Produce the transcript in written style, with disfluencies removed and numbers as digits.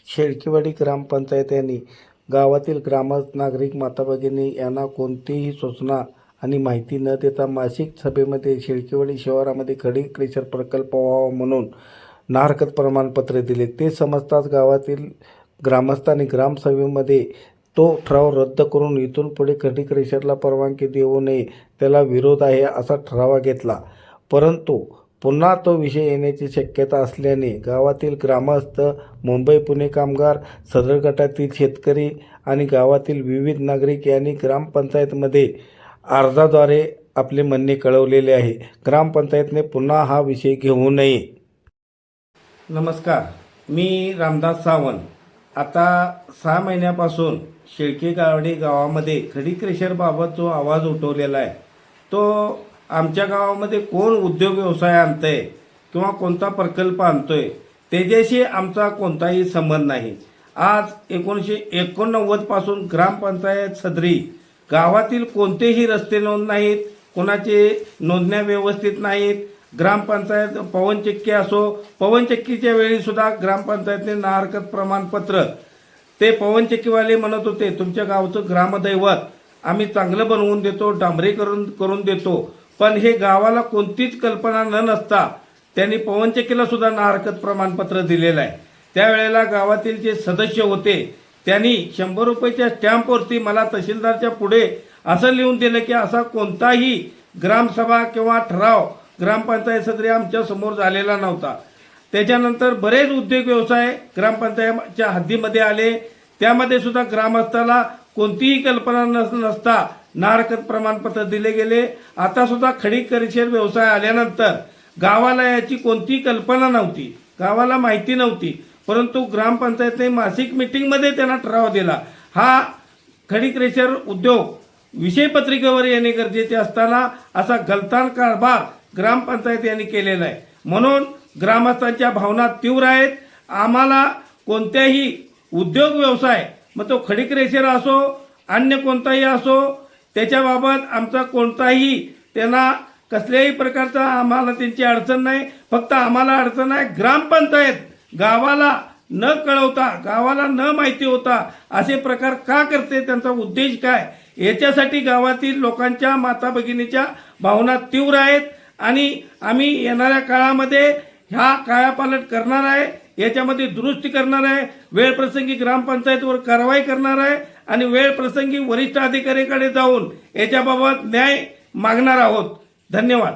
शेळकेवाडी ग्रामपंचायत यांनी गावातील ग्रामस्थ नागरिक माता भगिनी यांना कोणतीही सूचना आणि माहिती न देता मासिक सभेमध्ये शेळकेवाडी शहरामध्ये खडी क्रेशर प्रकल्प व्हावा म्हणून नाहरकत प्रमाणपत्र दिले। ते समजताच गावातील ग्रामस्थांनी ग्रामसभेमध्ये तो ठराव रद्द करून इथून पुढे खडी क्रेशरला परवानगी देऊ नये, त्याला विरोध आहे असा ठराव घेतला। परंतु पुन्हा तो विषय येण्याची शक्यता असल्याने गावातील ग्रामस्थ, मुंबई पुणे कामगार, सदर गटातील शेतकरी आणि गावातील विविध नागरिक यांनी ग्रामपंचायतमध्ये अर्जाद्वारे आपले म्हणणे कळवलेले आहे। ग्रामपंचायतने पुन्हा हा विषय घेऊ नये। नमस्कार, मी रामदास सावंत। आता 6 महिन्यापासून शेळकेवाडी गावामध्ये खडी क्रेशरबाबत जो आवाज उठवलेला आहे तो आमच्या गावामध्ये कोण उद्योग व्यवसाय आणतंय किंवा कोणता प्रकल्प आणतोय त्याच्याशी आमचा कोणताही संबंध नाही। आज 1989 पासून ग्रामपंचायत सदरी गावातील कोणतेही रस्ते नोंद नाहीत, कोणाचे नोंदण्या व्यवस्थित नाहीत। ग्रामपंचायत पवनचक्की असो, पवनचक्कीच्या वेळी सुद्धा ग्रामपंचायतने नाहरकत प्रमाणपत्र, ते पवनचक्कीवाले म्हणत होते तुमच्या गावचं ग्रामदैवत आम्ही चांगलं बनवून देतो, डांबरीकरण करून देतो, पण हे गावाला कोणतीच कल्पना न नसता त्यांनी पवनचक्कीला सुद्धा नाहरकत प्रमाणपत्र दिलेलं आहे। त्यावेळेला गावातील जे सदस्य होते त्यांनी 100 रुपयाच्या स्टॅम्पवरती मला तहसीलदारच्या पुढे असं लिहून दिलं की असा कोणताही ग्रामसभा किंवा ठराव ग्रामपंचायत सदरी आमच्या समोर झालेला नव्हता। त्याच्यानंतर बरेच उद्योग व्यवसाय ग्रामपंचायतच्या हद्दीमध्ये आले, त्यामध्ये सुद्धा ग्रामस्थाला कोणतीही कल्पना नसता नाहरकत प्रमाणपत्र दिले गेले। आता सुद्धा खडी क्रेशर व्यवसाय आल्यानंतर गावाला याची कोणतीही कल्पना नव्हती, गावाला माहिती नव्हती, परंतु ग्रामपंचायतने मासिक मीटिंगमध्ये त्यांना ठराव दिला। हा खडी क्रेशर उद्योग विषय पत्रिकेवर येणे गरजेचे असताना असा गलतान कारभार ग्रामपंचायत यांनी केलेला आहे। म्हणून ग्रामस्थांच्या भावना तीव्र आहेत। आम्हाला कोणत्याही उद्योग व्यवसाय, मग तो खडी क्रेशर असो अन्य कोणताही असो, त्याच्याबाबत आमचा कोणताही त्यांना कसल्याही प्रकारचा आम्हाला त्यांची अडचण नाही। फक्त आम्हाला अडचण आहे ग्रामपंचायत गावाला न कळवता, गावाला न माहिती होता असे प्रकार का करते, त्यांचा उद्देश काय, याच्यासाठी गावातील लोकांच्या माता भगिनीच्या भावना तीव्र आहेत आणि आम्ही येणाऱ्या काळामध्ये ह्या कायापालट करणार आहे, याच्यामध्ये दुरुस्ती करणार आहे, वेळ प्रसंगी ग्रामपंचायतवर कारवाई करणार आहे आणि वेळ प्रसंगी वरिष्ठ अधिकाऱ्याकडे जाऊन याच्याबाबत न्याय मागणार आहोत। धन्यवाद।